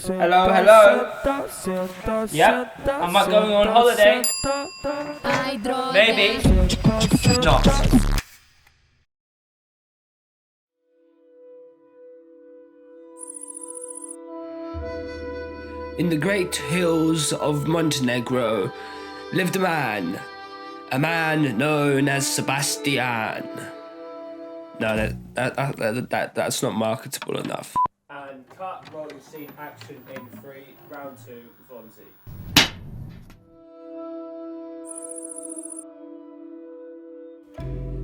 Hello, hello. Yep, am I going on holiday? Maybe. Not. In the great hills of Montenegro lived a man known as Sebastian. No, that's not marketable enough. And cut, rolling scene, action in 3, round 2, Fonzie.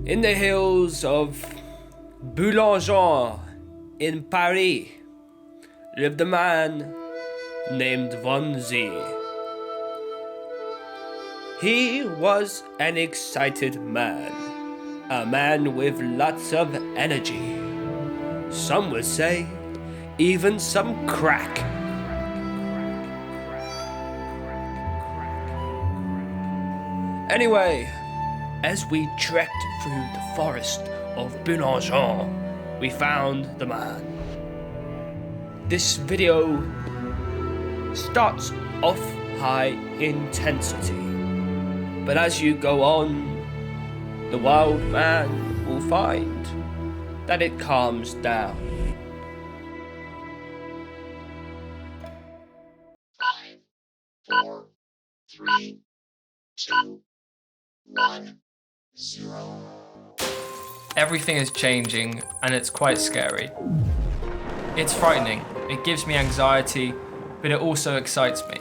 In the hills of Boulanger in Paris lived a man named Fonzie. He was an excited man, a man with lots of energy. Some would say even some crack. Anyway, as we trekked through the forest of Boulanger, we found the man. This video starts off high intensity, but as you go on, the wild man will find that it calms down. 5, 4, 3, 2, 1, 0. Everything is changing and it's quite scary. It's frightening, it gives me anxiety, but it also excites me.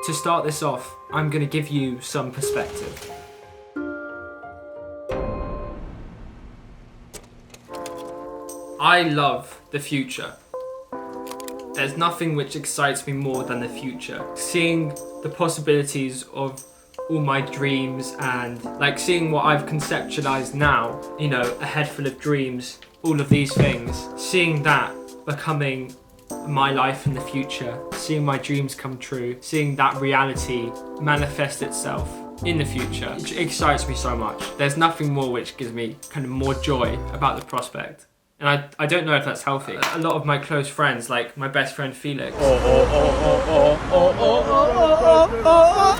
To start this off, I'm going to give you some perspective. I love the future. There's nothing which excites me more than the future. Seeing the possibilities of all my dreams and like seeing what I've conceptualized now, you know, a head full of dreams, all of these things, seeing that becoming my life in the future, seeing my dreams come true, seeing that reality manifest itself in the future, it excites me so much. There's nothing more which gives me kind of more joy about the prospect. And I don't know if that's healthy. A lot of my close friends, like my best friend Felix,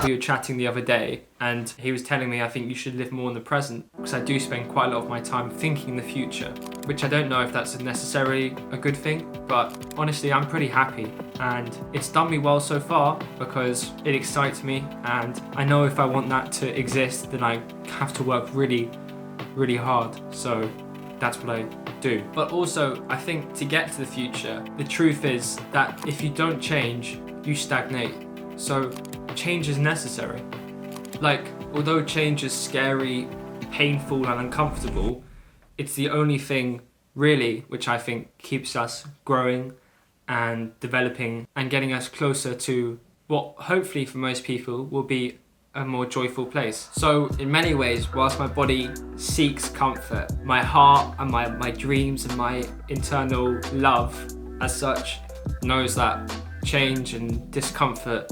we were chatting the other day and he was telling me I think you should live more in the present because I do spend quite a lot of my time thinking the future, which I don't know if that's necessarily a good thing, but honestly I'm pretty happy and it's done me well so far because it excites me and I know if I want that to exist then I have to work really, really hard. So that's what I do. But also, I think to get to the future, the truth is that if you don't change, you stagnate. So change is necessary. Like, although change is scary, painful and uncomfortable, it's the only thing really which I think keeps us growing and developing and getting us closer to what hopefully for most people will be a more joyful place. So in many ways, whilst my body seeks comfort, my heart and my dreams and my internal love as such knows that change and discomfort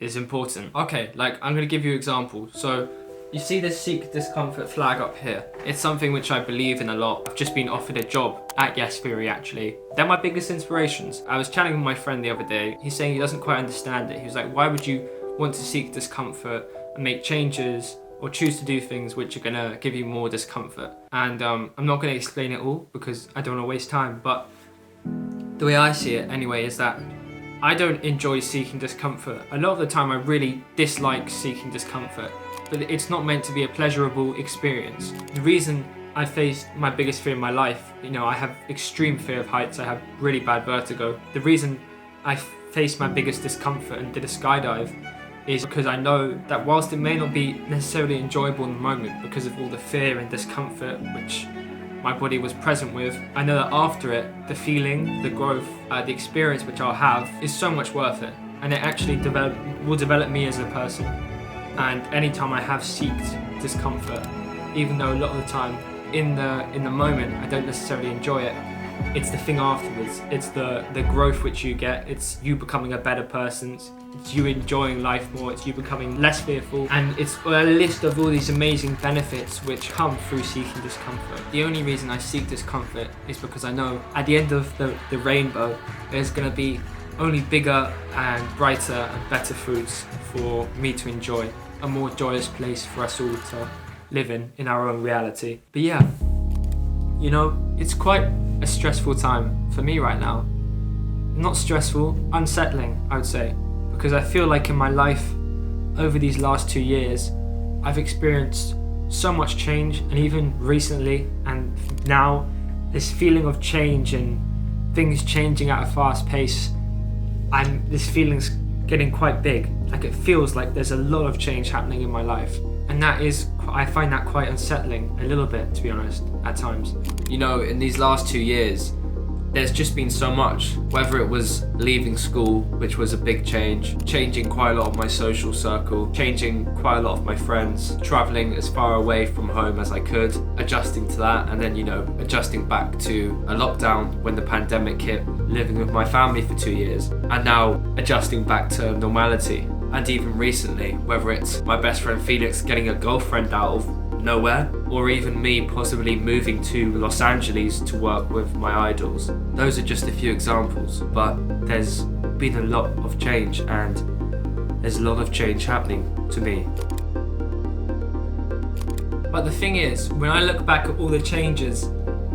is important. Okay, like I'm gonna give you an example. So you see this seek discomfort flag up here. It's something which I believe in a lot. I've just been offered a job at YesTheory actually. They're my biggest inspirations. I was chatting with my friend the other day. He's saying he doesn't quite understand it. He was like, why would you want to seek discomfort and make changes or choose to do things which are gonna give you more discomfort? And I'm not gonna explain it all because I don't wanna waste time, but the way I see it anyway is that I don't enjoy seeking discomfort. A lot of the time I really dislike seeking discomfort, but it's not meant to be a pleasurable experience. The reason I faced my biggest fear in my life, you know, I have extreme fear of heights, I have really bad vertigo. The reason I faced my biggest discomfort and did a skydive is because I know that whilst it may not be necessarily enjoyable in the moment because of all the fear and discomfort which my body was present with, I know that after it, the feeling, the growth, the experience which I'll have is so much worth it. And it actually will develop me as a person. And anytime I have seeked discomfort, even though a lot of the time in the moment I don't necessarily enjoy it, It's the thing afterwards. It's the growth which you get. It's you becoming a better person. It's you enjoying life more. It's you becoming less fearful. And it's a list of all these amazing benefits which come through seeking discomfort. The only reason I seek discomfort is because I know at the end of the rainbow, there's going to be only bigger and brighter and better fruits for me to enjoy. A more joyous place for us all to live in our own reality. But yeah, you know, it's quite a stressful time for me right now. Not stressful, unsettling, I would say. Because I feel like in my life, over these last 2 years, I've experienced so much change, and even recently and now, this feeling of change and things changing at a fast pace, this feeling's getting quite big. Like it feels like there's a lot of change happening in my life. And I find that quite unsettling a little bit, to be honest, at times. You know, in these last 2 years, there's just been so much, whether it was leaving school, which was a big change, changing quite a lot of my social circle, changing quite a lot of my friends, traveling as far away from home as I could, adjusting to that, and then, you know, adjusting back to a lockdown when the pandemic hit, living with my family for 2 years, and now adjusting back to normality. And even recently, whether it's my best friend Felix getting a girlfriend out of nowhere, or even me possibly moving to Los Angeles to work with my idols. Those are just a few examples, but there's been a lot of change, and there's a lot of change happening to me. But the thing is, when I look back at all the changes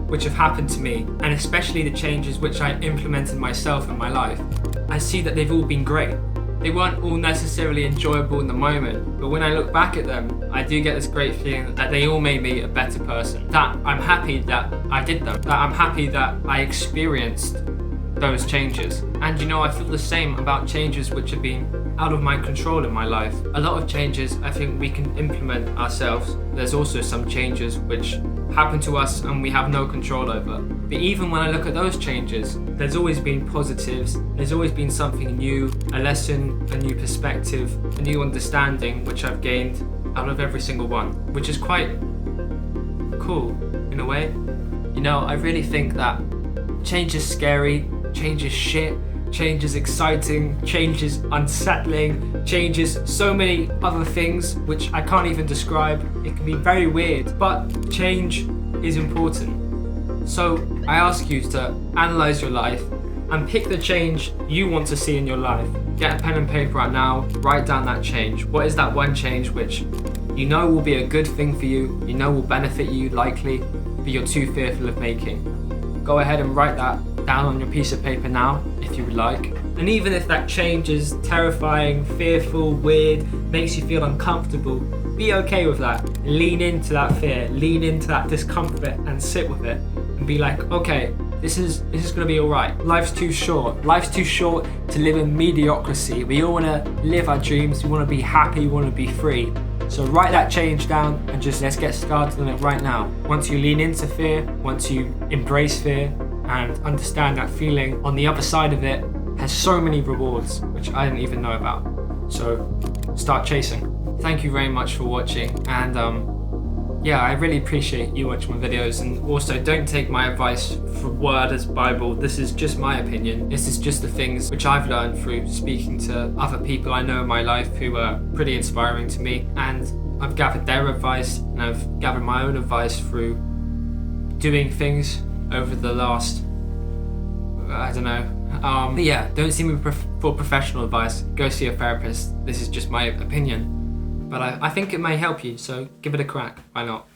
which have happened to me, and especially the changes which I implemented myself in my life, I see that they've all been great. They weren't all necessarily enjoyable in the moment, but when I look back at them, I do get this great feeling that they all made me a better person. That I'm happy that I did them. That I'm happy that I experienced those changes. And you know, I feel the same about changes which have been out of my control in my life. A lot of changes I think we can implement ourselves. There's also some changes which happen to us and we have no control over. But even when I look at those changes, there's always been positives. There's always been something new, a lesson, a new perspective, a new understanding which I've gained out of every single one, which is quite cool in a way. You know, I really think that change is scary, change is shit, change is exciting, change is unsettling, change is so many other things which I can't even describe. It can be very weird, but change is important. So I ask you to analyze your life and pick the change you want to see in your life. Get a pen and paper right now, write down that change. What is that one change which you know will be a good thing for you, you know will benefit you likely, but you're too fearful of making? Go ahead and write that down on your piece of paper now, if you would like. And even if that change is terrifying, fearful, weird, makes you feel uncomfortable, be okay with that. Lean into that fear, lean into that discomfort and sit with it and be like, okay, this is gonna be all right. Life's too short. Life's too short to live in mediocrity. We all wanna live our dreams, we wanna be happy, we wanna be free. So write that change down and just let's get started on it right now. Once you lean into fear, once you embrace fear and understand that feeling, on the other side of it has so many rewards, which I didn't even know about. So start chasing. Thank you very much for watching, and yeah, I really appreciate you watching my videos, and also don't take my advice for word as Bible. This is just my opinion. This is just the things which I've learned through speaking to other people I know in my life who are pretty inspiring to me, and I've gathered their advice and I've gathered my own advice through doing things over the last, I don't know. But yeah, don't see me for professional advice. Go see a therapist. This is just my opinion. But I think it may help you, so give it a crack. Why not?